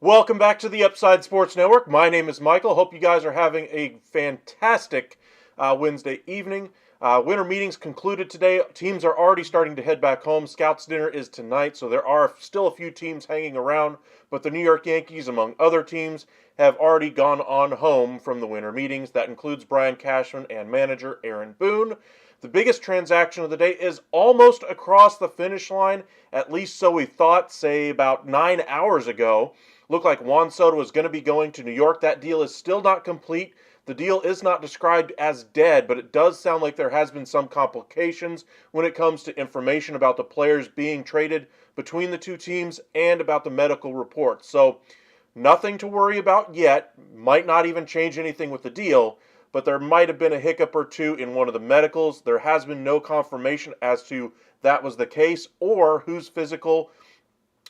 Welcome back to the Upside Sports Network. My name is Michael. Hope you guys are having a fantastic Wednesday evening. Winter meetings concluded today. Teams are already starting to head back home. Scouts dinner is tonight, so there are still a few teams hanging around, but the New York Yankees, among other teams, have already gone on home from the winter meetings. That includes Brian Cashman and manager Aaron Boone. The biggest transaction of the day is almost across the finish line, at least so we thought, say about 9 hours ago. Looked like Juan Soto was going to be going to New York. That deal is still not complete. The deal is not described as dead, but it does sound like there has been some complications when it comes to information about the players being traded between the two teams and about the medical reports. So nothing to worry about yet. Might not even change anything with the deal, but there might have been a hiccup or two in one of the medicals. There has been no confirmation as to that was the case or whose physical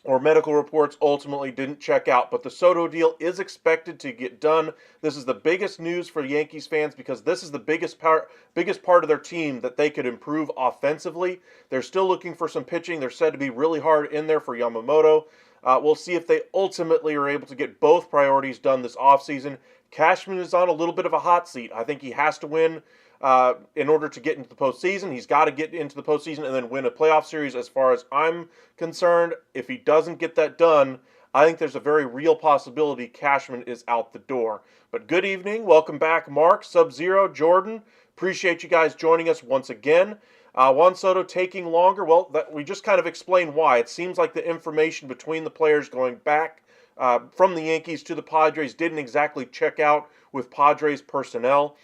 or medical reports ultimately didn't check out. But the Soto deal is expected to get done. This is the biggest news for Yankees fans because this is the biggest part of their team that they could improve offensively. They're still looking for some pitching. They're said to be really hard in there for Yamamoto. We'll see if they ultimately are able to get both priorities done this offseason. Cashman is on a little bit of a hot seat. I think he has to win in order to get into the postseason. He's got to get into the postseason and then win a playoff series as far as I'm concerned. If he doesn't get that done, I think there's a very real possibility Cashman is out the door. But good evening. Welcome back, Mark, Sub-Zero, Jordan. Appreciate you guys joining us once again. Juan Soto taking longer. Well, we just kind of explained why. It seems like the information between the players going back from the Yankees to the Padres didn't exactly check out with Padres personnel.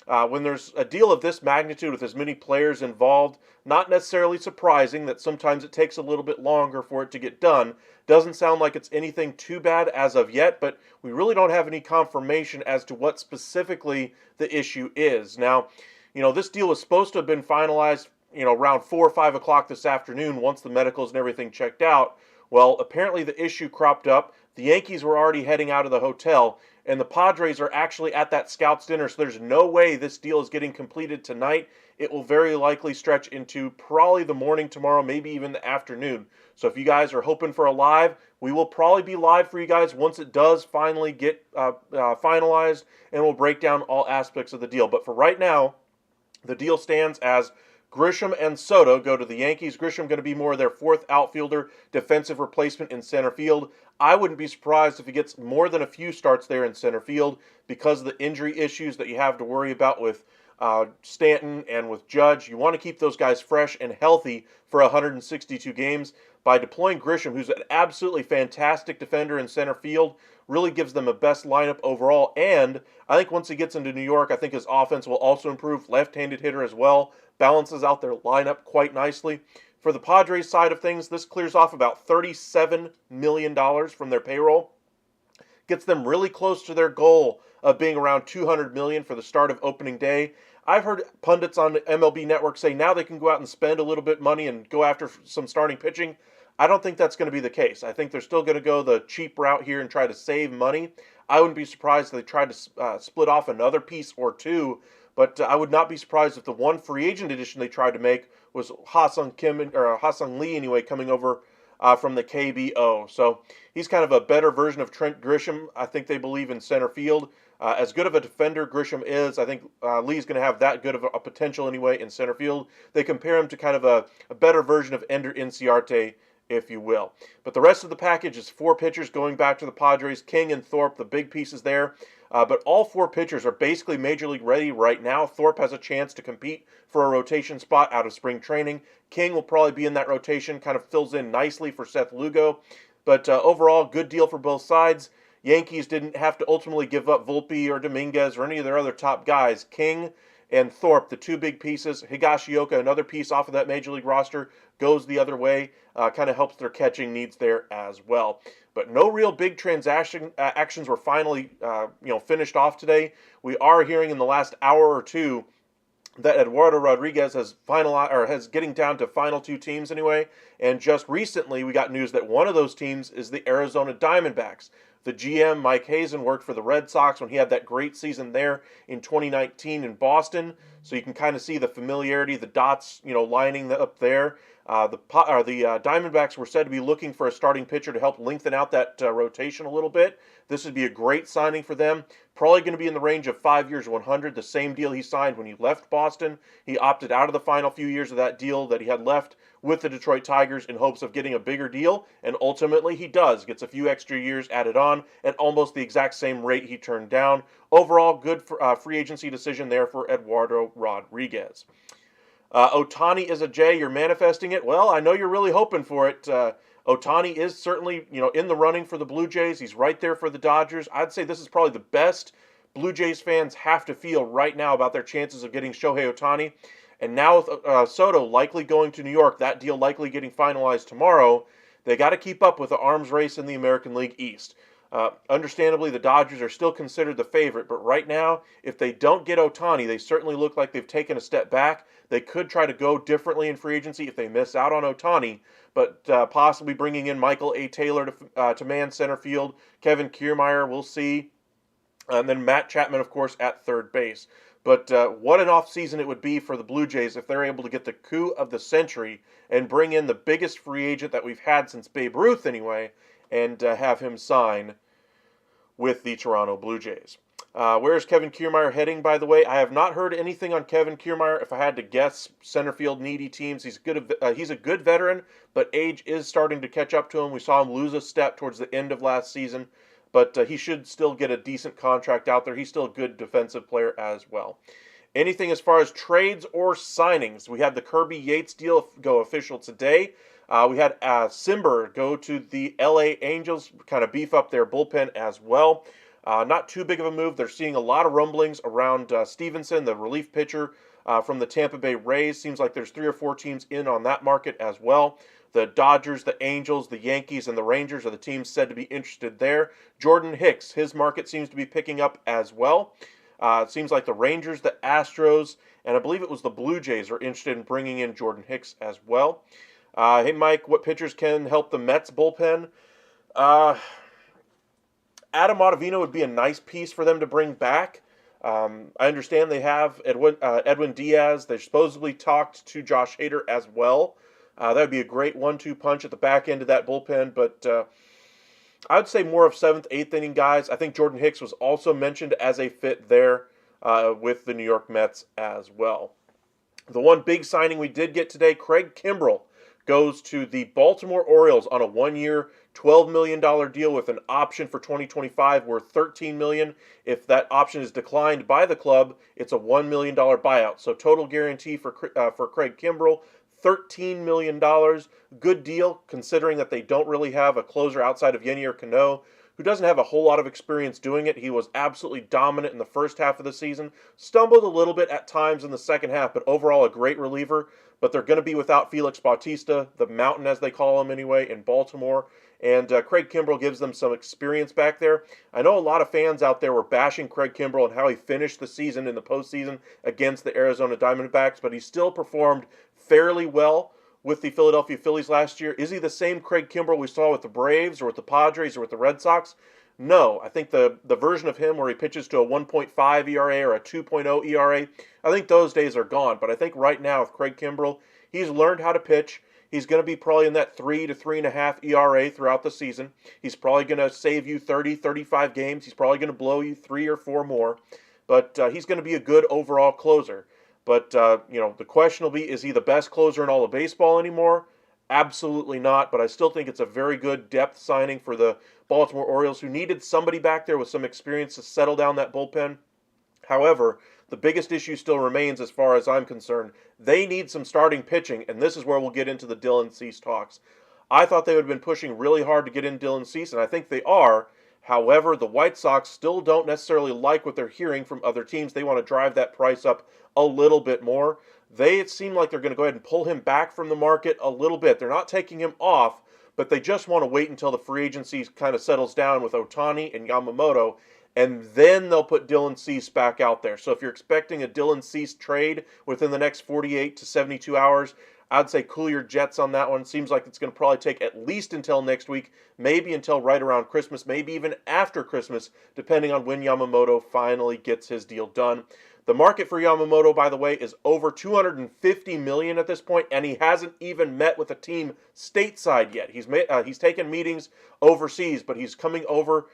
When there's a deal of this magnitude with as many players involved, not necessarily surprising that sometimes it takes a little bit longer for it to get done. Doesn't sound like it's anything too bad as of yet, but we really don't have any confirmation as to what specifically the issue is. Now, this deal was supposed to have been finalized, around 4 or 5 o'clock this afternoon once the medicals and everything checked out. Well, apparently the issue cropped up. The Yankees were already heading out of the hotel, and the Padres are actually at that scouts dinner, so there's no way this deal is getting completed tonight. It will very likely stretch into probably the morning tomorrow, maybe even the afternoon. So if you guys are hoping for a live, we will probably be live for you guys once it does finally get finalized, and we'll break down all aspects of the deal. But for right now, the deal stands as Grisham and Soto go to the Yankees. Grisham going to be more of their fourth outfielder, defensive replacement in center field. I wouldn't be surprised if he gets more than a few starts there in center field because of the injury issues that you have to worry about with Stanton and with Judge. You want to keep those guys fresh and healthy for 162 games. By deploying Grisham, who's an absolutely fantastic defender in center field, really gives them a best lineup overall. And I think once he gets into New York, I think his offense will also improve. Left-handed hitter as well. Balances out their lineup quite nicely. For the Padres side of things, this clears off about $37 million from their payroll. Gets them really close to their goal of being around $200 million for the start of opening day. I've heard pundits on the MLB Network say now they can go out and spend a little bit of money and go after some starting pitching. I don't think that's going to be the case. I think they're still going to go the cheap route here and try to save money. I wouldn't be surprised if they tried to split off another piece or two, but I would not be surprised if the one free agent addition they tried to make was Ha-Sung Lee anyway, coming over from the KBO. So he's kind of a better version of Trent Grisham. I think they believe in center field. As good of a defender Grisham is, I think Lee's going to have that good of a potential anyway in center field. They compare him to kind of a better version of Ender Inciarte, if you will. But the rest of the package is 4 pitchers going back to the Padres. King and Thorpe, the big pieces there. But all 4 pitchers are basically Major League ready right now. Thorpe has a chance to compete for a rotation spot out of spring training. King will probably be in that rotation, kind of fills in nicely for Seth Lugo. But overall, good deal for both sides. Yankees didn't have to ultimately give up Volpe or Dominguez or any of their other top guys. King and Thorpe, the 2 big pieces. Higashioka, another piece off of that Major League roster, goes the other way. Kind of helps their catching needs there as well. But no real big transaction actions were finally finished off today. We are hearing in the last hour or two that Eduardo Rodriguez has getting down to final 2 teams anyway. And just recently we got news that one of those teams is the Arizona Diamondbacks. The GM, Mike Hazen, worked for the Red Sox when he had that great season there in 2019 in Boston. So you can kind of see the familiarity, the dots, lining up there. The Diamondbacks were said to be looking for a starting pitcher to help lengthen out that rotation a little bit. This would be a great signing for them. Probably going to be in the range of 5 years, 100, the same deal he signed when he left Boston. He opted out of the final few years of that deal that he had left with the Detroit Tigers in hopes of getting a bigger deal, and ultimately he does. Gets a few extra years added on at almost the exact same rate he turned down. Overall, good free agency decision there for Eduardo Rodriguez. OHTANI is a J. You're manifesting it. Well, I know you're really hoping for it. OHTANI is certainly, in the running for the Blue Jays. He's right there for the Dodgers. I'd say this is probably the best Blue Jays fans have to feel right now about their chances of getting Shohei OHTANI. And now with Soto likely going to New York, that deal likely getting finalized tomorrow, they got to keep up with the arms race in the American League East. Understandably, the Dodgers are still considered the favorite, but right now, if they don't get OHTANI, they certainly look like they've taken a step back. They could try to go differently in free agency if they miss out on OHTANI, but possibly bringing in Michael A. Taylor to man center field. Kevin Kiermaier, we'll see. And then Matt Chapman, of course, at third base. But what an offseason it would be for the Blue Jays if they're able to get the coup of the century and bring in the biggest free agent that we've had since Babe Ruth anyway, and have him sign with the Toronto Blue Jays. Where's Kevin Kiermaier heading, by the way? I have not heard anything on Kevin Kiermaier. If I had to guess, center field needy teams. He's a good veteran, but age is starting to catch up to him. We saw him lose a step towards the end of last season, but he should still get a decent contract out there. He's still a good defensive player as well. Anything as far as trades or signings? We had the Kirby Yates deal go official today. We had Simber go to the LA Angels, kind of beef up their bullpen as well. Not too big of a move. They're seeing a lot of rumblings around Stevenson, the relief pitcher from the Tampa Bay Rays. Seems like there's 3 or 4 teams in on that market as well. The Dodgers, the Angels, the Yankees, and the Rangers are the teams said to be interested there. Jordan Hicks, his market seems to be picking up as well. It seems like the Rangers, the Astros, and I believe it was the Blue Jays are interested in bringing in Jordan Hicks as well. Hey, Mike, what pitchers can help the Mets bullpen? Adam Ottavino would be a nice piece for them to bring back. I understand they have Edwin Diaz. They supposedly talked to Josh Hader as well. That would be a great 1-2 punch at the back end of that bullpen, but I would say more of 7th, 8th inning guys. I think Jordan Hicks was also mentioned as a fit there with the New York Mets as well. The one big signing we did get today, Craig Kimbrell, goes to the Baltimore Orioles on a 1-year, $12 million deal with an option for 2025 worth $13 million. If that option is declined by the club, it's a $1 million buyout. So total guarantee for Craig Kimbrell, $13 million. Good deal, considering that they don't really have a closer outside of Yennier Cano, who doesn't have a whole lot of experience doing it. He was absolutely dominant in the first half of the season, stumbled a little bit at times in the second half, but overall a great reliever. But they're going to be without Felix Bautista, the Mountain as they call him anyway, in Baltimore. And Craig Kimbrell gives them some experience back there. I know a lot of fans out there were bashing Craig Kimbrell and how he finished the season in the postseason against the Arizona Diamondbacks, but he still performed fairly well with the Philadelphia Phillies last year. Is he the same Craig Kimbrell we saw with the Braves or with the Padres or with the Red Sox? No. I think the version of him where he pitches to a 1.5 ERA or a 2.0 ERA, I think those days are gone. But I think right now with Craig Kimbrell, he's learned how to pitch. He's going to be probably in that 3 to 3.5 ERA throughout the season. He's probably going to save you 30, 35 games. He's probably going to blow you 3 or 4 more. But he's going to be a good overall closer. But, the question will be, is he the best closer in all of baseball anymore? Absolutely not. But I still think it's a very good depth signing for the Baltimore Orioles, who needed somebody back there with some experience to settle down that bullpen. However, the biggest issue still remains as far as I'm concerned. They need some starting pitching, and this is where we'll get into the Dylan Cease talks. I thought they would have been pushing really hard to get in Dylan Cease, and I think they are. However, the White Sox still don't necessarily like what they're hearing from other teams. They want to drive that price up a little bit more. It seem like they're going to go ahead and pull him back from the market a little bit. They're not taking him off, but they just want to wait until the free agency kind of settles down with OHTANI and Yamamoto, and then they'll put Dylan Cease back out there. So if you're expecting a Dylan Cease trade within the next 48 to 72 hours, I'd say cool your jets on that one. Seems like it's going to probably take at least until next week, maybe until right around Christmas, maybe even after Christmas, depending on when Yamamoto finally gets his deal done. The market for Yamamoto, by the way, is over $250 million at this point, and he hasn't even met with a team stateside yet. He's taken meetings overseas, but he's coming over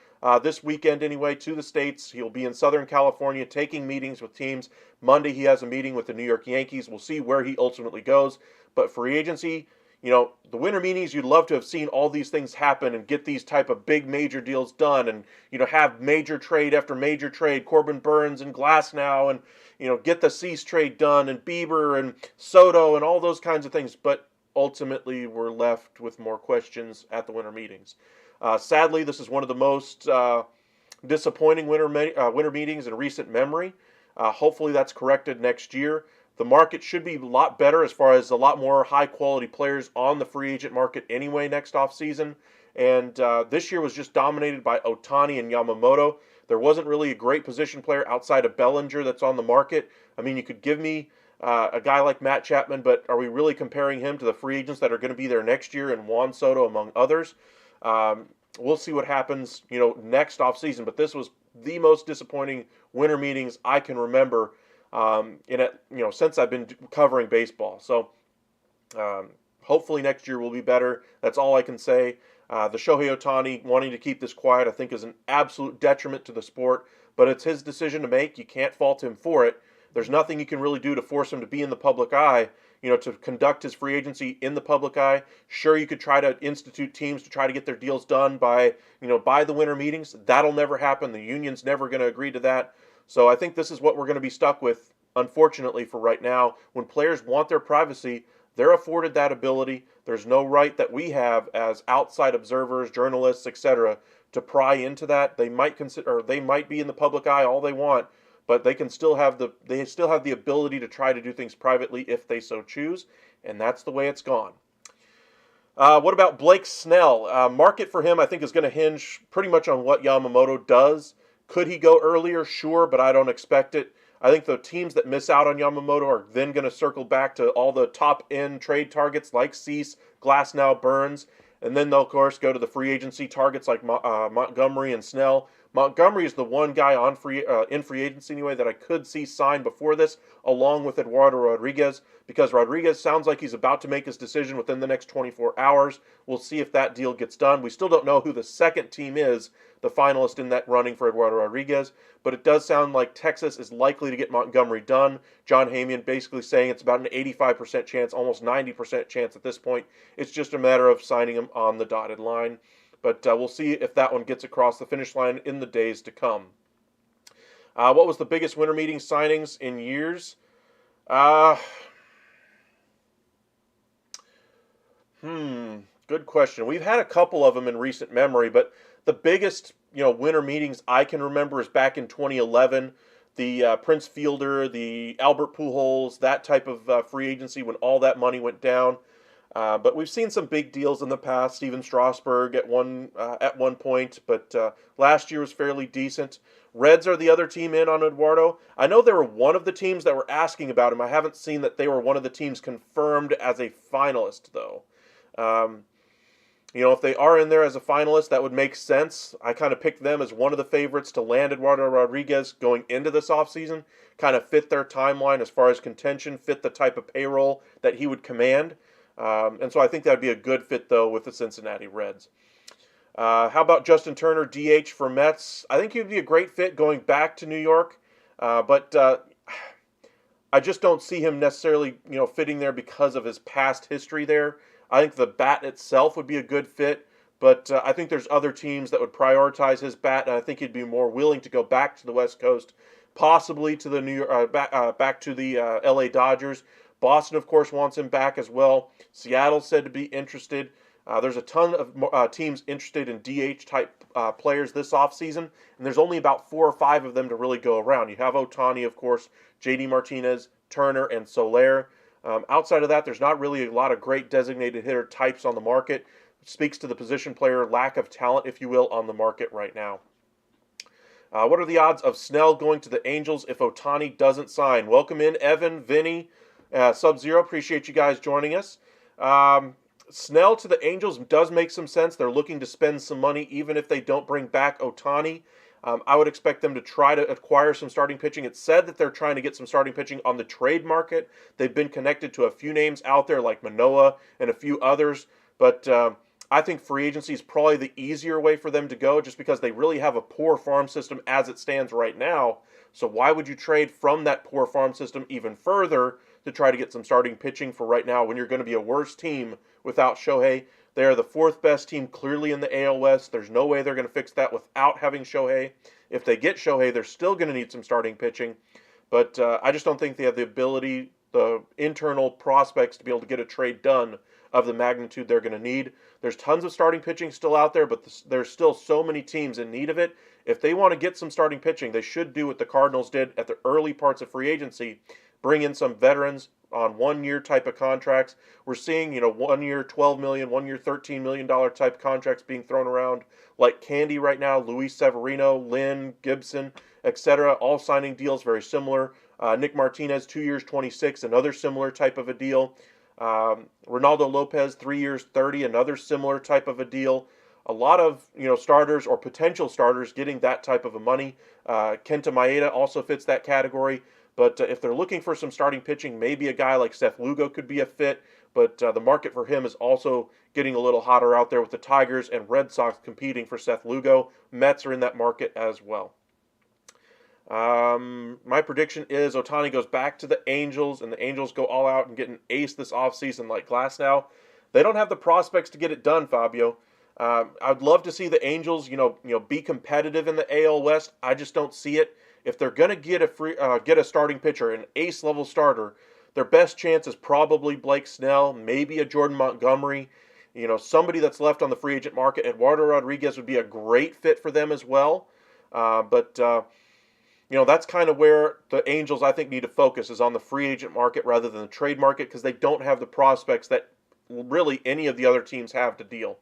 this weekend anyway to the States. He'll be in Southern California taking meetings with teams. Monday he has a meeting with the New York Yankees. We'll see where he ultimately goes. But free agency, the winter meetings, you'd love to have seen all these things happen and get these type of big major deals done and, have major trade after major trade, Corbin Burns and Glasnow and, get the Cease trade done and Bieber and Soto and all those kinds of things. But ultimately we're left with more questions at the winter meetings. Sadly, this is one of the most disappointing winter meetings in recent memory. Hopefully that's corrected next year. The market should be a lot better as far as a lot more high-quality players on the free agent market anyway next offseason. And this year was just dominated by OHTANI and Yamamoto. There wasn't really a great position player outside of Bellinger that's on the market. I mean, you could give me a guy like Matt Chapman, but are we really comparing him to the free agents that are going to be there next year and Juan Soto among others? We'll see what happens, next offseason. But this was the most disappointing winter meetings I can remember since I've been covering baseball. So hopefully next year will be better. That's all I can say. The Shohei Ohtani wanting to keep this quiet, I think, is an absolute detriment to the sport. But it's his decision to make. You can't fault him for it. There's nothing you can really do to force him to be in the public eye, to conduct his free agency in the public eye. Sure, you could try to institute teams to try to get their deals done by the winter meetings. That'll never happen. The union's never going to agree to that. So I think this is what we're going to be stuck with, unfortunately, for right now. When players want their privacy, they're afforded that ability. There's no right that we have as outside observers, journalists, etc., to pry into that. They might be in the public eye all they want, but they still have the ability to try to do things privately if they so choose, and that's the way it's gone. What about Blake Snell? Market for him, I think, is going to hinge pretty much on what Yamamoto does. Could he go earlier? Sure, but I don't expect it. I think the teams that miss out on Yamamoto are then going to circle back to all the top-end trade targets like Cease, Glasnow, Burns, and then they'll, of course, go to the free agency targets like Montgomery and Snell. Montgomery is the one guy in free agency anyway that I could see signed before this, along with Eduardo Rodriguez, because Rodriguez sounds like he's about to make his decision within the next 24 hours. We'll see if that deal gets done. We still don't know who the second team is, the finalist in that running for Eduardo Rodriguez, but it does sound like Texas is likely to get Montgomery done. John Hamian basically saying it's about an 85% chance, almost 90% chance at this point. It's just a matter of signing him on the dotted line. But we'll see if that one gets across the finish line in the days to come. What was the biggest winter meeting signings in years? Good question. We've had a couple of them in recent memory, but the biggest, winter meetings I can remember is back in 2011. The Prince Fielder, the Albert Pujols, that type of free agency when all that money went down. But we've seen some big deals in the past. Steven Strasburg at one point, but last year was fairly decent. Reds are the other team in on Eduardo. I know they were one of the teams that were asking about him. I haven't seen that they were one of the teams confirmed as a finalist, though. Um, if they are in there as a finalist, that would make sense. I kind of picked them as one of the favorites to land Eduardo Rodriguez going into this offseason. Kind of fit their timeline as far as contention, fit the type of payroll that he would command. And so I think that would be a good fit, though, with the Cincinnati Reds. How about Justin Turner, DH for Mets? I think he would be a great fit going back to New York, but I just don't see him necessarily, fitting there because of his past history there. I think the bat itself would be a good fit, but I think there's other teams that would prioritize his bat, and I think he'd be more willing to go back to the West Coast, possibly to the New York, back to the L.A. Dodgers. Boston, of course, wants him back as well. Seattle's said to be interested. There's a ton of teams interested in DH-type players this offseason, and there's only about 4 or 5 of them to really go around. You have OHTANI, of course, JD Martinez, Turner, and Soler. Outside of that, there's not really a lot of great designated hitter types on the market. It speaks to the position player lack of talent, if you will, on the market right now. What are the odds of Snell going to the Angels if OHTANI doesn't sign? Welcome in, Evan, Vinny, Sub-Zero. Appreciate you guys joining us. Snell to the Angels does make some sense. They're looking to spend some money even if they don't bring back OHTANI. I would expect them to try to acquire some starting pitching. It's said that they're trying to get some starting pitching on the trade market. They've been connected to a few names out there like Manoah and a few others. But I think free agency is probably the easier way for them to go just because they really have a poor farm system as it stands right now. So why would you trade from that poor farm system even further to try to get some starting pitching for right now when you're going to be a worse team without Shohei? They are the 4th best team clearly in the AL West. There's no way they're going to fix that without having Shohei. If they get Shohei, they're still going to need some starting pitching. But I just don't think they have the ability, the internal prospects to be able to get a trade done of the magnitude they're going to need. There's tons of starting pitching still out there, but there's still so many teams in need of it. If they want to get some starting pitching, they should do what the Cardinals did at the early parts of free agency, bring in some veterans on 1-year type of contracts. We're seeing, 1 year $12 million, 1 year $13 million type contracts being thrown around like candy right now. Luis Severino, Lynn, Gibson, etc., all signing deals very similar. Nick Martinez, 2 years, 26, another similar type of a deal. Ronaldo Lopez, 3 years, 30, another similar type of a deal. A lot of starters or potential starters getting that type of a money. Kenta Maeda also fits that category. But if they're looking for some starting pitching, maybe a guy like Seth Lugo could be a fit. But the market for him is also getting a little hotter out there with the Tigers and Red Sox competing for Seth Lugo. Mets are in that market as well. My prediction is OHTANI goes back to the Angels, and the Angels go all out and get an ace this offseason like Glasnow. They don't have the prospects to get it done, Fabio. I'd love to see the Angels, be competitive in the AL West. I just don't see it. If they're going to get a starting pitcher, an ace-level starter, their best chance is probably Blake Snell, maybe a Jordan Montgomery, somebody that's left on the free agent market. Eduardo Rodriguez would be a great fit for them as well. But that's kind of where the Angels, I think, need to focus, is on the free agent market rather than the trade market, because they don't have the prospects that really any of the other teams have to deal.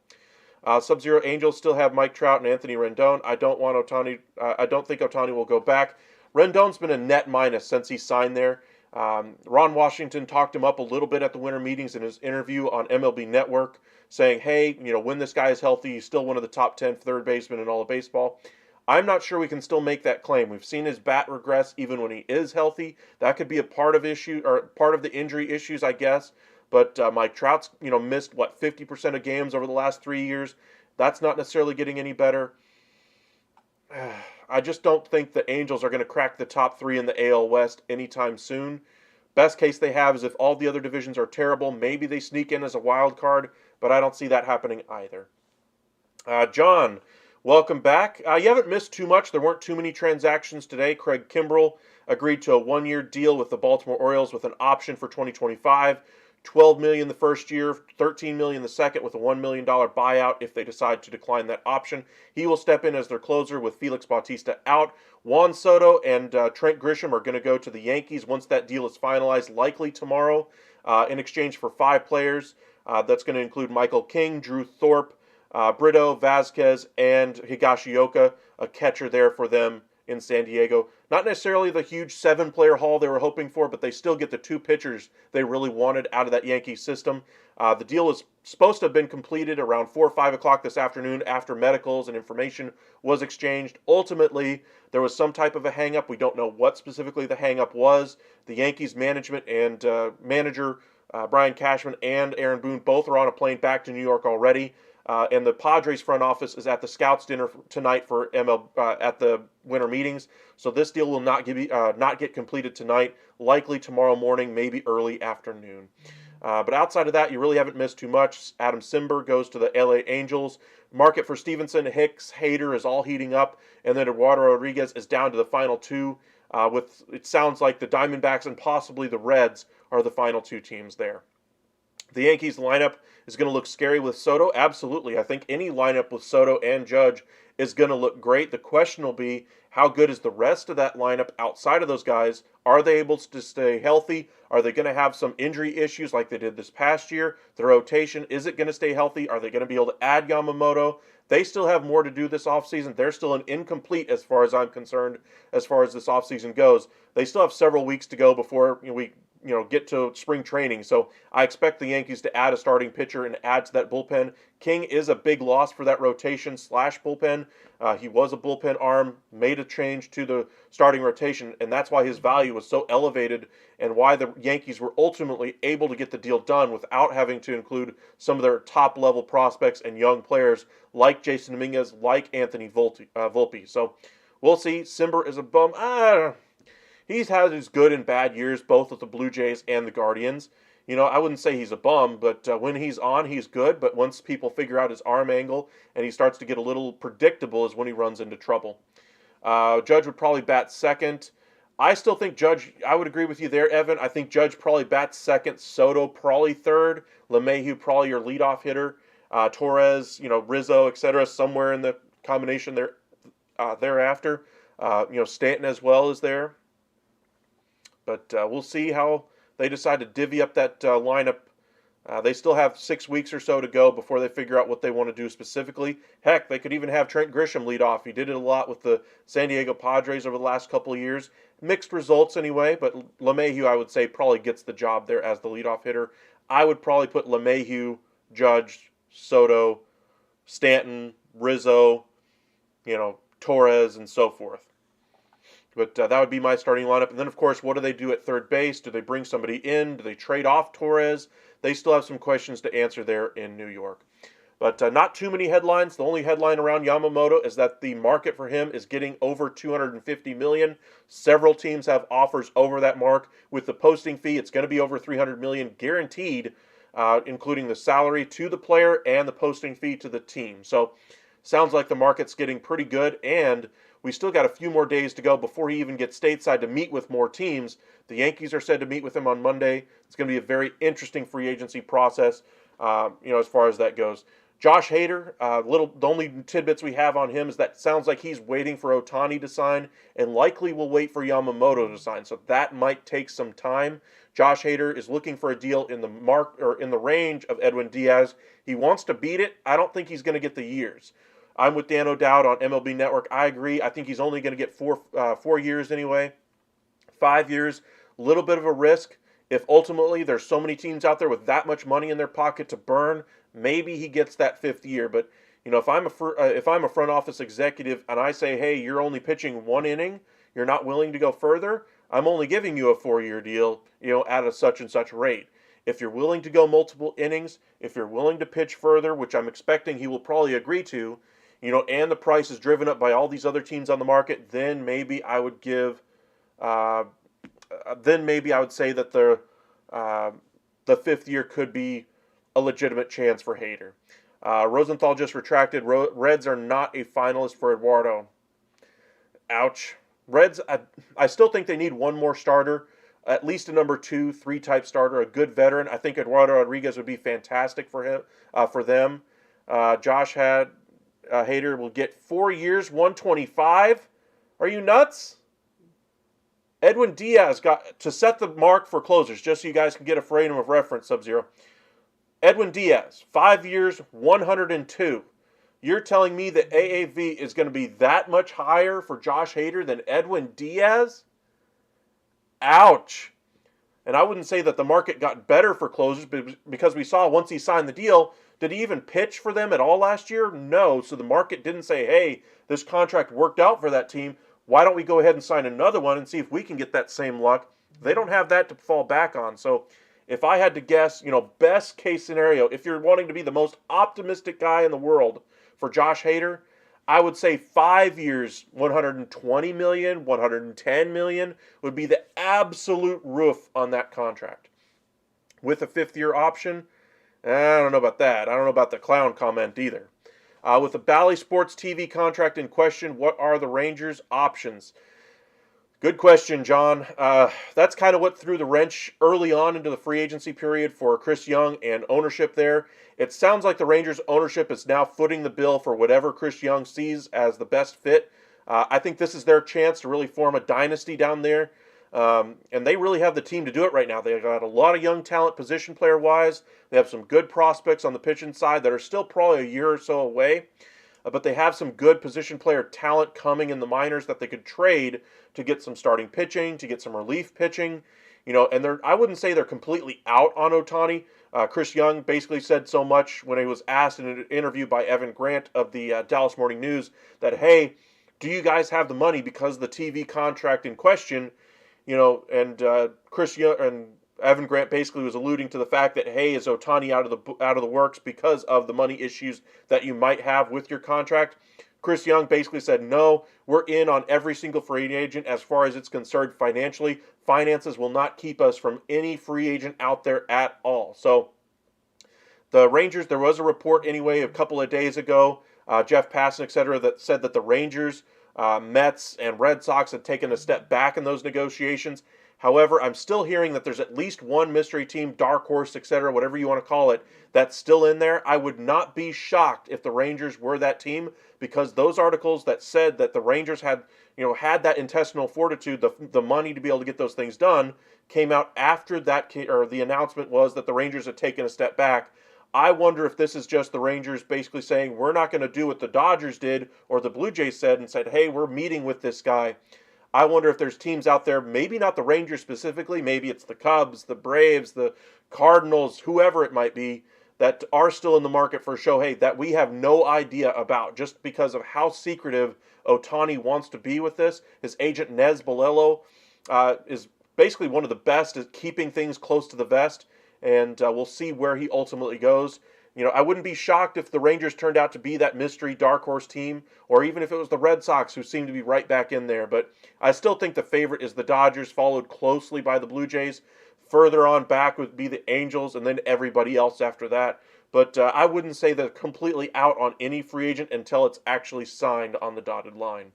Sub-Zero Angels still have Mike Trout and Anthony Rendon. I don't think OHTANI will go back. Rendon's been a net minus since he signed there. Ron Washington talked him up a little bit at the winter meetings in his interview on MLB Network, saying, hey, when this guy is healthy, he's still one of the top 10 third basemen in all of baseball. I'm not sure we can still make that claim. We've seen his bat regress even when he is healthy. That could be a part of the injury issues, I guess. But Mike Trout's, missed, 50% of games over the last 3 years. That's not necessarily getting any better. I just don't think the Angels are going to crack the top 3 in the AL West anytime soon. Best case they have is if all the other divisions are terrible, maybe they sneak in as a wild card, but I don't see that happening either. John, welcome back. You haven't missed too much. There weren't too many transactions today. Craig Kimbrell agreed to a 1-year deal with the Baltimore Orioles with an option for 2025. $12 million the first year, $13 million the second, with a $1 million buyout if they decide to decline that option. He will step in as their closer with Felix Bautista out. Juan Soto and Trent Grisham are going to go to the Yankees once that deal is finalized, likely tomorrow, in exchange for 5 players. That's going to include Michael King, Drew Thorpe, Brito, Vasquez, and Higashioka, a catcher there for them in San Diego. Not necessarily the huge 7-player haul they were hoping for, but they still get the 2 pitchers they really wanted out of that Yankees system. The deal is supposed to have been completed around 4 or 5 o'clock this afternoon after medicals and information was exchanged. Ultimately, there was some type of a hang-up. We don't know what specifically the hang-up was. The Yankees management and manager Brian Cashman and Aaron Boone both are on a plane back to New York already. And the Padres front office is at the Scouts dinner tonight for at the winter meetings. So this deal will not get completed tonight. Likely tomorrow morning, maybe early afternoon. But outside of that, you really haven't missed too much. Adam Simber goes to the LA Angels. Market for Stevenson, Hicks, Hader is all heating up, and then Eduardo Rodriguez is down to the final 2. With it sounds like the Diamondbacks and possibly the Reds are the final 2 teams there. The Yankees lineup is going to look scary with Soto. Absolutely. I think any lineup with Soto and Judge is going to look great. The question will be, how good is the rest of that lineup outside of those guys? Are they able to stay healthy? Are they going to have some injury issues like they did this past year? The rotation, is it going to stay healthy? Are they going to be able to add Yamamoto? They still have more to do this offseason. They're still an incomplete as far as I'm concerned as far as this offseason goes. They still have several weeks to go before we get to spring training. So I expect the Yankees to add a starting pitcher and add to that bullpen. King is a big loss for that rotation / bullpen. He was a bullpen arm, made a change to the starting rotation, and that's why his value was so elevated and why the Yankees were ultimately able to get the deal done without having to include some of their top-level prospects and young players like Jason Dominguez, like Anthony Volpe. So we'll see. Simber is a bum. He's had his good and bad years, both with the Blue Jays and the Guardians. I wouldn't say he's a bum, but when he's on, he's good. But once people figure out his arm angle and he starts to get a little predictable is when he runs into trouble. Judge would probably bat second. I still think Judge, I would agree with you there, Evan. I think Judge probably bats second. Soto probably third. LeMahieu probably your leadoff hitter. Torres, Rizzo, etc., somewhere in the combination there thereafter. Stanton as well is there. But we'll see how they decide to divvy up that lineup. They still have 6 weeks or so to go before they figure out what they want to do specifically. Heck, they could even have Trent Grisham lead off. He did it a lot with the San Diego Padres over the last couple of years. Mixed results anyway, but LeMahieu, I would say, probably gets the job there as the leadoff hitter. I would probably put LeMahieu, Judge, Soto, Stanton, Rizzo, Torres, and so forth. But that would be my starting lineup. And then, of course, what do they do at third base? Do they bring somebody in? Do they trade off Torres? They still have some questions to answer there in New York. But not too many headlines. The only headline around Yamamoto is that the market for him is getting over $250 million. Several teams have offers over that mark. With the posting fee, it's going to be over $300 million guaranteed, including the salary to the player and the posting fee to the team. So sounds like the market's getting pretty good, and we still got a few more days to go before he even gets stateside to meet with more teams. The Yankees are said to meet with him on Monday. It's going to be a very interesting free agency process, as far as that goes. Josh Hader, the only tidbits we have on him is that sounds like he's waiting for OHTANI to sign and likely will wait for Yamamoto to sign. So that might take some time. Josh Hader is looking for a deal in the range of Edwin Diaz. He wants to beat it. I don't think he's going to get the years. I'm with Dan O'Dowd on MLB Network. I agree. I think he's only going to get 4 years anyway. 5 years, a little bit of a risk. If ultimately there's so many teams out there with that much money in their pocket to burn, maybe he gets that 5th year. But if I'm a front office executive and I say, hey, you're only pitching 1 inning, you're not willing to go further, I'm only giving you a 4-year deal, at a such and such rate. If you're willing to go multiple innings, if you're willing to pitch further, which I'm expecting he will probably agree to, and the price is driven up by all these other teams on the market, then maybe I would say that the 5th year could be a legitimate chance for Hader. Rosenthal just retracted. Reds are not a finalist for Eduardo. Ouch. Reds, I still think they need one more starter, at least a number 2, 3 type starter, a good veteran. I think Eduardo Rodriguez would be fantastic for them. Josh Hader will get 4 years, 125. Are you nuts? Edwin Diaz got to set the mark for closers, just so you guys can get a frame of reference, Sub-Zero. Edwin Diaz, 5 years, 102. You're telling me that AAV is going to be that much higher for Josh Hader than Edwin Diaz? Ouch. And I wouldn't say that the market got better for closers because we saw once he signed the deal, did he even pitch for them at all last year? No. So the market didn't say, hey, this contract worked out for that team. Why don't we go ahead and sign another one and see if we can get that same luck? They don't have that to fall back on. So if I had to guess, best case scenario, if you're wanting to be the most optimistic guy in the world for Josh Hader, I would say 5 years, 120 million, 110 million would be the absolute roof on that contract. With a 5th-year option, I don't know about that. I don't know about the clown comment either. With the Bally Sports TV contract in question, what are the Rangers' options? Good question, John. That's kind of what threw the wrench early on into the free agency period for Chris Young and ownership there. It sounds like the Rangers' ownership is now footing the bill for whatever Chris Young sees as the best fit. I think this is their chance to really form a dynasty down there. And they really have the team to do it right now. They've got a lot of young talent position player-wise. They have some good prospects on the pitching side that are still probably a year or so away. But they have some good position player talent coming in the minors that they could trade to get some starting pitching, to get some relief pitching. And I wouldn't say they're completely out on OHTANI. Chris Young basically said so much when he was asked in an interview by Evan Grant of the Dallas Morning News that, hey, do you guys have the money because of the TV contract in question? And Chris Young and Evan Grant basically was alluding to the fact that, hey, is OHTANI out of the works because of the money issues that you might have with your contract? Chris Young basically said, no, we're in on every single free agent as far as it's concerned financially. Finances will not keep us from any free agent out there at all. So the Rangers, there was a report anyway a couple of days ago, Jeff Passan, et cetera, that said that the Rangers, Mets, and Red Sox had taken a step back in those negotiations. However, I'm still hearing that there's at least one mystery team, dark horse, etc., whatever you want to call it, that's still in there. I would not be shocked if the Rangers were that team, because those articles that said that the Rangers had that intestinal fortitude, the money to be able to get those things done, came out after that, or the announcement was that the Rangers had taken a step back. I wonder if this is just the Rangers basically saying, we're not going to do what the Dodgers did or the Blue Jays said and said, hey, we're meeting with this guy. I wonder if there's teams out there, maybe not the Rangers specifically, maybe it's the Cubs, the Braves, the Cardinals, whoever it might be, that are still in the market for Shohei that we have no idea about just because of how secretive OHTANI wants to be with this. His agent, Nez Bolello, is basically one of the best at keeping things close to the vest, and we'll see where he ultimately goes. I wouldn't be shocked if the Rangers turned out to be that mystery dark horse team, or even if it was the Red Sox, who seem to be right back in there. But I still think the favorite is the Dodgers, followed closely by the Blue Jays. Further on back would be the Angels, and then everybody else after that. But I wouldn't say they're completely out on any free agent until it's actually signed on the dotted line.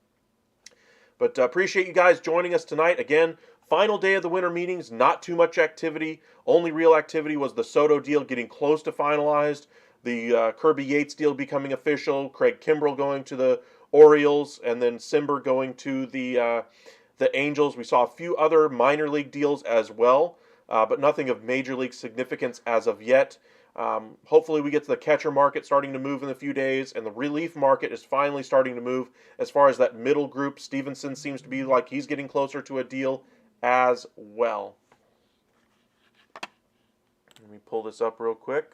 But appreciate you guys joining us tonight. Again, final day of the winter meetings, not too much activity. Only real activity was the SOTO deal getting close to finalized, the Kirby Yates deal becoming official, Craig Kimbrell going to the Orioles, and then Simber going to the Angels. We saw a few other minor league deals as well, but nothing of major league significance as of yet. Hopefully we get to the catcher market starting to move in a few days, and the relief market is finally starting to move as far as that middle group. Stevenson seems to be like he's getting closer to a deal as well. Let me pull this up real quick.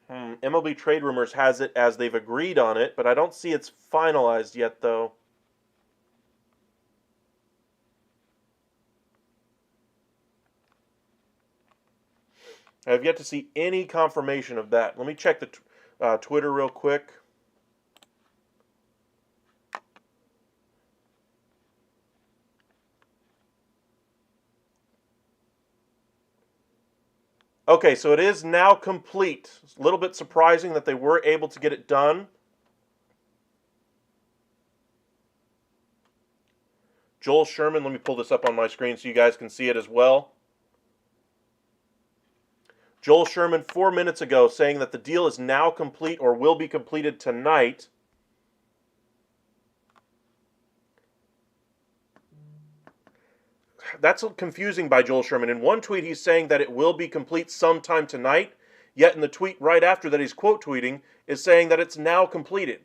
MLB Trade Rumors has it as they've agreed on it, but I don't see it's finalized yet, though. I have yet to see any confirmation of that. Let me check the Twitter real quick. Okay, so it is now complete. It's a little bit surprising that they were able to get it done. Joel Sherman, let me pull this up on my screen so you guys can see it as well. Joel Sherman 4 minutes ago saying that the deal is now complete or will be completed tonight. that's confusing by Joel Sherman. In one tweet, he's saying that it will be complete sometime tonight, yet in the tweet right after that he's quote tweeting is saying that it's now completed.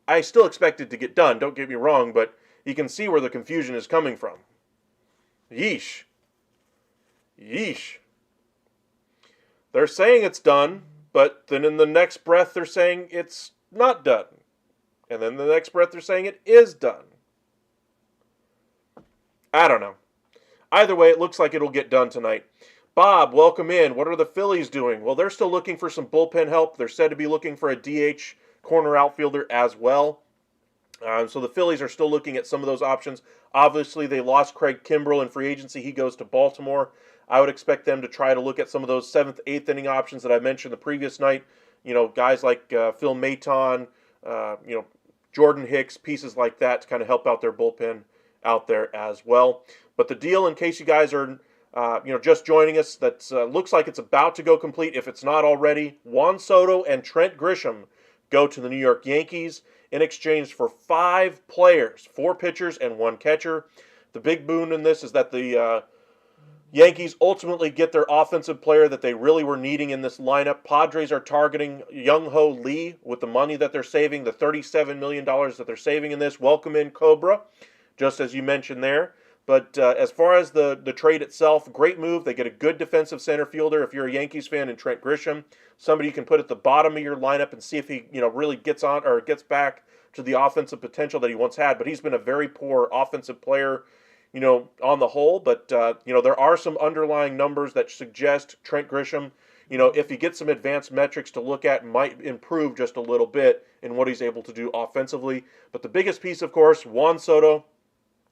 I still expect it to get done, don't get me wrong, but you can see where the confusion is coming from. Yeesh. Yeesh. They're saying it's done, but then in the next breath they're saying it's not done. And then the next breath they're saying it is done. I don't know. Either way, it looks like it'll get done tonight. Bob, welcome in. What are the Phillies doing? Well, they're still looking for some bullpen help. They're said to be looking for a DH corner outfielder as well. So the Phillies are still looking at some of those options. Obviously, they lost Craig Kimbrell in free agency. He goes to Baltimore. I would expect them to try to look at some of those 7th, 8th inning options that I mentioned the previous night. You know, guys like Phil Maton, Jordan Hicks, pieces like that to kind of help out their bullpen out there as well. But the deal, in case you guys are just joining us, that looks like it's about to go complete, if it's not already. Juan Soto and Trent Grisham go to the New York Yankees in exchange for 5 players, 4 pitchers and 1 catcher. The big boon in this is that the Yankees ultimately get their offensive player that they really were needing in this lineup. Padres are targeting Young-Ho Lee with the money that they're saving, the $37 million that they're saving in this. Welcome in Cobra, just as you mentioned there. But as far as the trade itself, great move. They get a good defensive center fielder if you're a Yankees fan in Trent Grisham, somebody you can put at the bottom of your lineup and see if he really gets on or gets back to the offensive potential that he once had. But he's been a very poor offensive player, on the whole. But there are some underlying numbers that suggest Trent Grisham, if he gets some advanced metrics to look at, might improve just a little bit in what he's able to do offensively. But the biggest piece, of course, Juan Soto,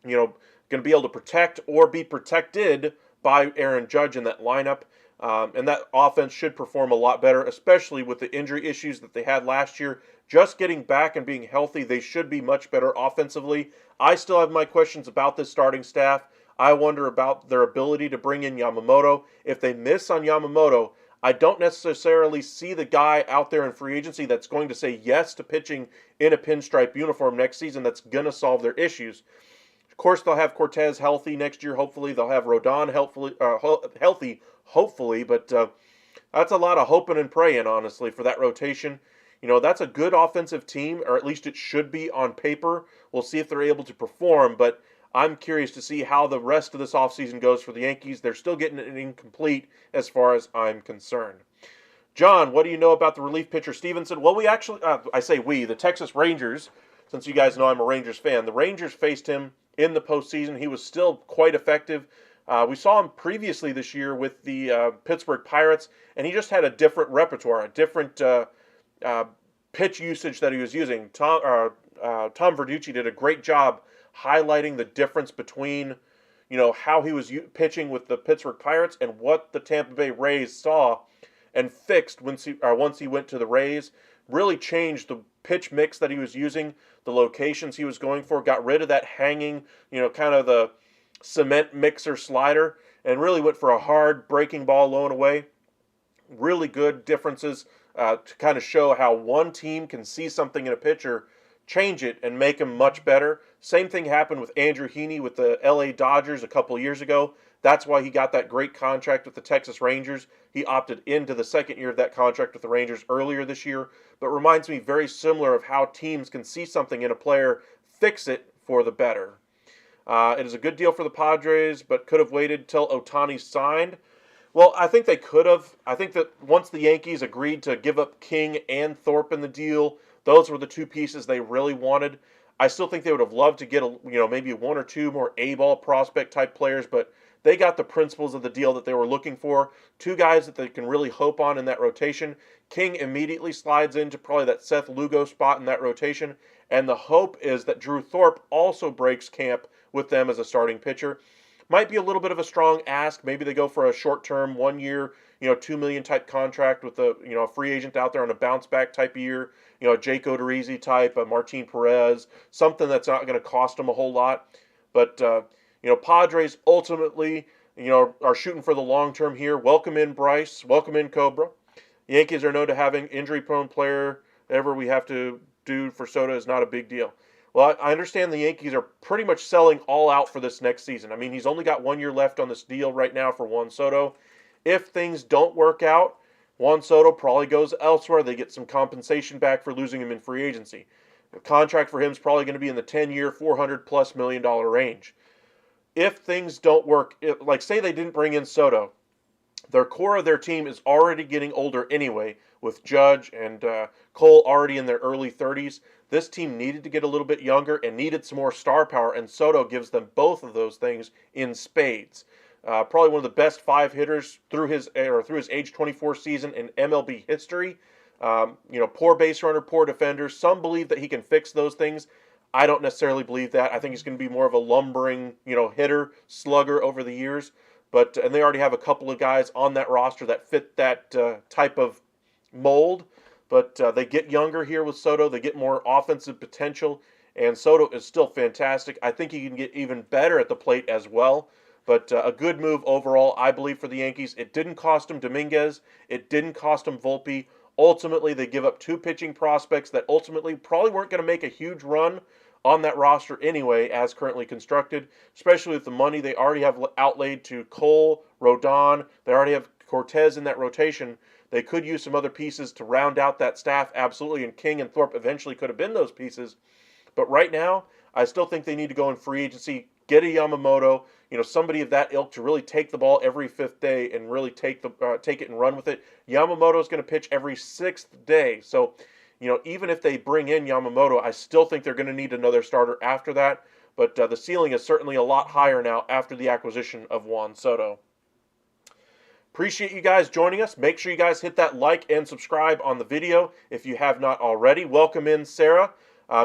going to be able to protect or be protected by Aaron Judge in that lineup. And that offense should perform a lot better, especially with the injury issues that they had last year. Just getting back and being healthy, they should be much better offensively. I still have my questions about this starting staff. I wonder about their ability to bring in Yamamoto. If they miss on Yamamoto, I don't necessarily see the guy out there in free agency that's going to say yes to pitching in a pinstripe uniform next season that's going to solve their issues. Of course, they'll have Cortez healthy next year, hopefully. They'll have Rodon healthy, hopefully. But that's a lot of hoping and praying, honestly, for that rotation. That's a good offensive team, or at least it should be on paper. We'll see if they're able to perform, but I'm curious to see how the rest of this offseason goes for the Yankees. They're still getting it incomplete as far as I'm concerned. John, what do you know about the relief pitcher Stevenson? Well, the Texas Rangers, since you guys know I'm a Rangers fan, the Rangers faced him in the postseason. He was still quite effective. We saw him previously this year with the Pittsburgh Pirates, and he just had a different repertoire, a different pitch usage that he was using. Tom Verducci did a great job highlighting the difference between, how he was pitching with the Pittsburgh Pirates and what the Tampa Bay Rays saw and fixed once he went to the Rays. Really changed the pitch mix that he was using, the locations he was going for, got rid of that hanging, kind of the cement mixer slider, and really went for a hard breaking ball low and away. Really good differences to kind of show how one team can see something in a pitcher, change it, and make him much better. Same thing happened with Andrew Heaney with the LA Dodgers a couple years ago. That's why he got that great contract with the Texas Rangers. He opted into the second year of that contract with the Rangers earlier this year. But reminds me very similar of how teams can see something in a player, fix it for the better. It is a good deal for the Padres, but could have waited till OHTANI signed. Well, I think they could have. I think that once the Yankees agreed to give up King and Thorpe in the deal, those were the 2 pieces they really wanted. I still think they would have loved to get maybe 1 or 2 more A-ball prospect type players, but they got the principles of the deal that they were looking for. 2 guys that they can really hope on in that rotation. King immediately slides into probably that Seth Lugo spot in that rotation, and the hope is that Drew Thorpe also breaks camp with them as a starting pitcher. Might be a little bit of a strong ask. Maybe they go for a short-term, 1-year, $2 million type contract with a free agent out there on a bounce-back type year. A Jake Odorizzi type, a Martin Perez, something that's not going to cost them a whole lot. But Padres ultimately, are shooting for the long term here. Welcome in Bryce. Welcome in Cobra. Yankees are known to having injury-prone player. Whatever we have to do for Soto is not a big deal. Well, I understand the Yankees are pretty much selling all out for this next season. I mean, he's only got 1 year left on this deal right now for Juan Soto. If things don't work out, Juan Soto probably goes elsewhere. They get some compensation back for losing him in free agency. The contract for him is probably going to be in the 10-year, $400+ million range. If things don't work, like say they didn't bring in Soto, their core of their team is already getting older anyway, with Judge and Cole already in their early 30s. This team needed to get a little bit younger and needed some more star power, and Soto gives them both of those things in spades. Probably one of the best 5 hitters through his age 24 season in MLB history. Poor base runner, poor defender. Some believe that he can fix those things. I don't necessarily believe that. I think he's going to be more of a lumbering, hitter, slugger over the years. And they already have a couple of guys on that roster that fit that type of mold. But they get younger here with Soto. They get more offensive potential. And Soto is still fantastic. I think he can get even better at the plate as well. But a good move overall, I believe, for the Yankees. It didn't cost them Dominguez. It didn't cost them Volpe. Ultimately, they give up 2 pitching prospects that ultimately probably weren't going to make a huge run on that roster anyway, as currently constructed, especially with the money they already have outlaid to Cole, Rodon. They already have Cortez in that rotation. They could use some other pieces to round out that staff, absolutely, and King and Thorpe eventually could have been those pieces. But right now, I still think they need to go in free agency, get a Yamamoto, somebody of that ilk to really take the ball every 5th day and really take it and run with it. Yamamoto is going to pitch every 6th day. So, even if they bring in Yamamoto, I still think they're going to need another starter after that. But the ceiling is certainly a lot higher now after the acquisition of Juan Soto. Appreciate you guys joining us. Make sure you guys hit that like and subscribe on the video if you have not already. Welcome in, Sarah.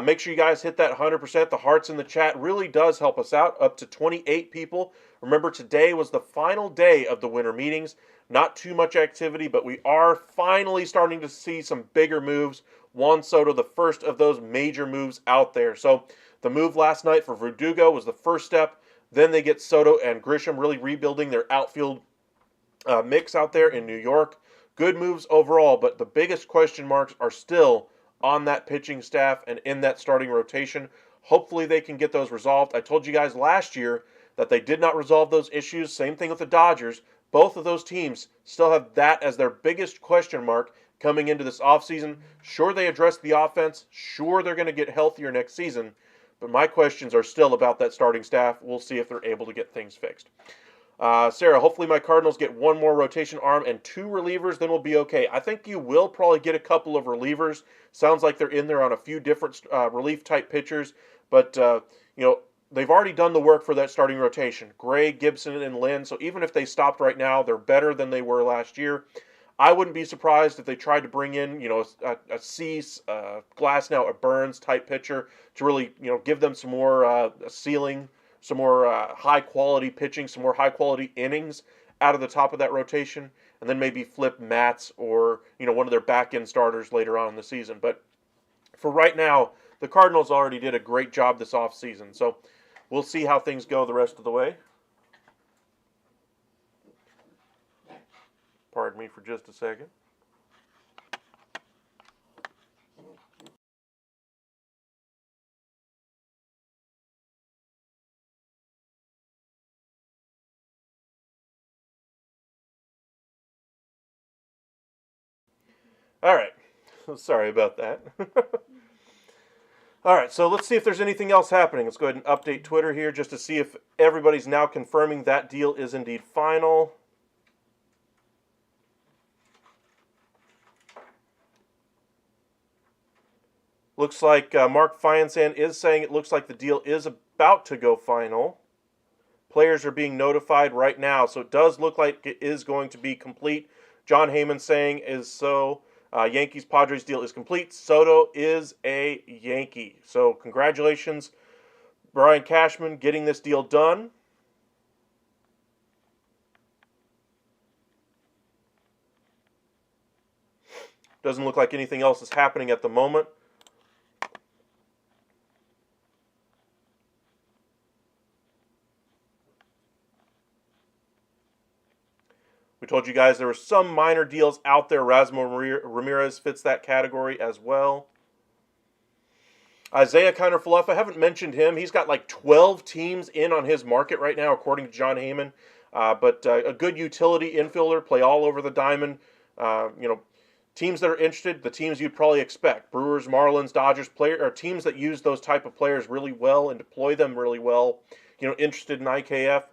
Make sure you guys hit that 100%. The hearts in the chat really does help us out. Up to 28 people. Remember, today was the final day of the winter meetings. Not too much activity, but we are finally starting to see some bigger moves. Juan Soto, the first of those major moves out there. So the move last night for Verdugo was the first step. Then they get Soto and Grisham really rebuilding their outfield mix out there in New York. Good moves overall, but the biggest question marks are still on that pitching staff and in that starting rotation. Hopefully they can get those resolved. I told you guys last year that they did not resolve those issues. Same thing with the Dodgers. Both of those teams still have that as their biggest question mark coming into this offseason. Sure, they addressed the offense. Sure, they're going to get healthier next season. But my questions are still about that starting staff. We'll see if they're able to get things fixed. Sarah, hopefully my Cardinals get 1 more rotation arm and 2 relievers, then we'll be okay. I think you will probably get a couple of relievers. Sounds like they're in there on a few different relief-type pitchers. But, they've already done the work for that starting rotation. Gray, Gibson, and Lynn. So even if they stopped right now, they're better than they were last year. I wouldn't be surprised if they tried to bring in, a Cease, Glasnow, a Burns type pitcher to really, give them some more ceiling, some more high-quality pitching, some more high-quality innings out of the top of that rotation, and then maybe flip Matz or, one of their back-end starters later on in the season. But for right now, the Cardinals already did a great job this offseason. So we'll see how things go the rest of the way. Pardon me for just a second. All right. Sorry about that. All right, so let's see if there's anything else happening. Let's go ahead and update Twitter here just to see if everybody's now confirming that deal is indeed final. Looks like Mark Fiansan is saying it looks like the deal is about to go final. Players are being notified right now, so it does look like it is going to be complete. John Heyman saying is so. Yankees-Padres deal is complete. Soto is a Yankee. So congratulations, Brian Cashman, getting this deal done. Doesn't look like anything else is happening at the moment. We told you guys there were some minor deals out there. Erasmo Ramirez fits that category as well. Isaiah Kiner-Falefa, I haven't mentioned him. He's got like 12 teams in on his market right now, according to John Heyman. But a good utility infielder, play all over the diamond. Teams that are interested, the teams you'd probably expect: Brewers, Marlins, Dodgers, or teams that use those type of players really well and deploy them really well. Interested in IKF.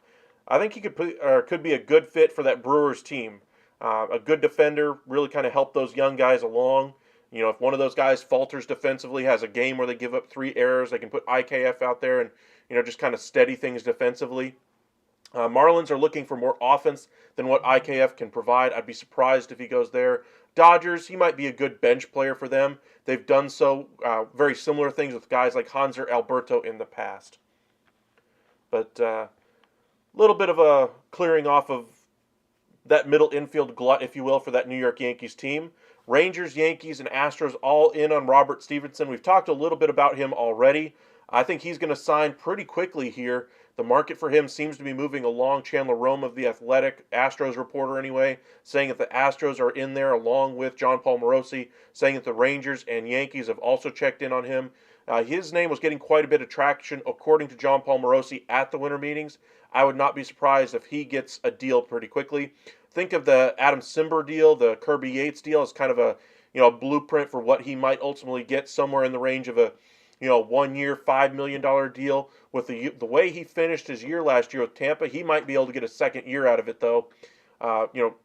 I think he could be a good fit for that Brewers team. A good defender, really kind of help those young guys along. If one of those guys falters defensively, has a game where they give up 3 errors, they can put IKF out there and just kind of steady things defensively. Marlins are looking for more offense than what IKF can provide. I'd be surprised if he goes there. Dodgers, he might be a good bench player for them. They've done so very similar things with guys like Hanser Alberto in the past. But a little bit of a clearing off of that middle infield glut, if you will, for that New York Yankees team. Rangers, Yankees, and Astros all in on Robert Stevenson. We've talked a little bit about him already. I think he's going to sign pretty quickly here. The market for him seems to be moving along. Chandler Rome of The Athletic, Astros reporter anyway, saying that the Astros are in there along with John Paul Morosi, saying that the Rangers and Yankees have also checked in on him. His name was getting quite a bit of traction, according to John Paul Morosi, at the winter meetings. I would not be surprised if he gets a deal pretty quickly. Think of the Adam Simber deal, the Kirby Yates deal, as kind of a blueprint for what he might ultimately get, somewhere in the range of a 1-year, $5 million deal. With the way he finished his year last year with Tampa, he might be able to get a second year out of it, though.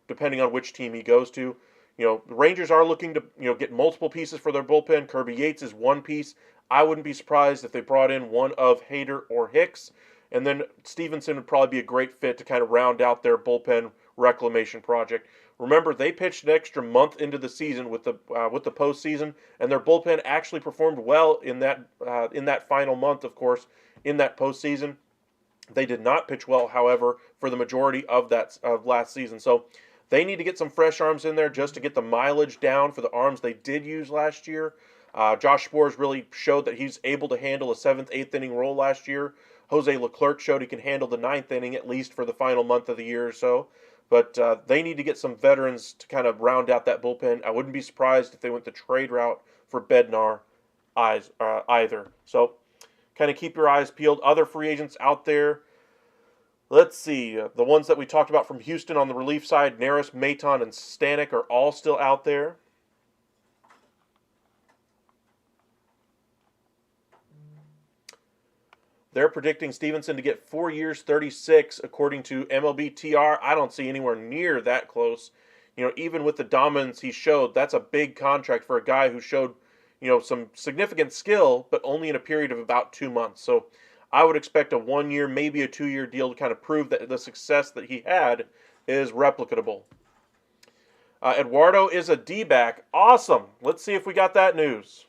Depending on which team he goes to. The Rangers are looking to get multiple pieces for their bullpen. Kirby Yates is one piece. I wouldn't be surprised if they brought in one of Hader or Hicks, and then Stevenson would probably be a great fit to kind of round out their bullpen reclamation project. Remember, they pitched an extra month into the season with the postseason, and their bullpen actually performed well in that final month. Of course, in that postseason, they did not pitch well, however, for the majority of last season. So they need to get some fresh arms in there just to get the mileage down for the arms they did use last year. Josh Sborz really showed that he's able to handle a 7th, 8th inning role last year. Jose Leclerc showed he can handle the 9th inning, at least for the final month of the year or so. But they need to get some veterans to kind of round out that bullpen. I wouldn't be surprised if they went the trade route for Bednar either. So kind of keep your eyes peeled. Other free agents out there. Let's see. The ones that we talked about from Houston on the relief side, Neris, Maton, and Stanek are all still out there. They're predicting Stevenson to get 4 years, 36, according to MLB TR. I don't see anywhere near that close. Even with the dominance he showed, that's a big contract for a guy who showed, some significant skill, but only in a period of about 2 months. So I would expect a 1 year, maybe a 2-year deal to kind of prove that the success that he had is replicable. Eduardo is a D-back. Awesome. Let's see if we got that news.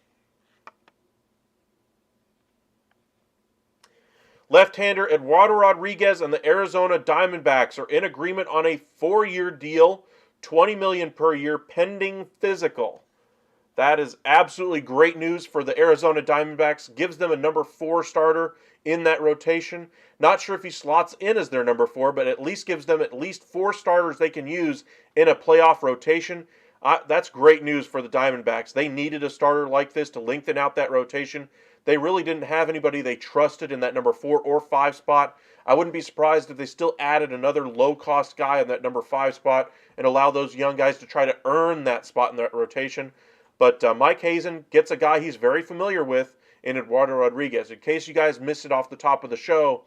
Left-hander Eduardo Rodriguez and the Arizona Diamondbacks are in agreement on a 4-year deal, $20 million per year, pending physical. That is absolutely great news for the Arizona Diamondbacks. Gives them a number 4 starter in that rotation. Not sure if he slots in as their number 4, but at least gives them at least 4 starters they can use in a playoff rotation. That's great news for the Diamondbacks. They needed a starter like this to lengthen out that rotation. They really didn't have anybody they trusted in that number 4 or 5 spot. I wouldn't be surprised if they still added another low-cost guy in that number 5 spot and allow those young guys to try to earn that spot in that rotation. But Mike Hazen gets a guy he's very familiar with in Eduardo Rodriguez. In case you guys missed it off the top of the show,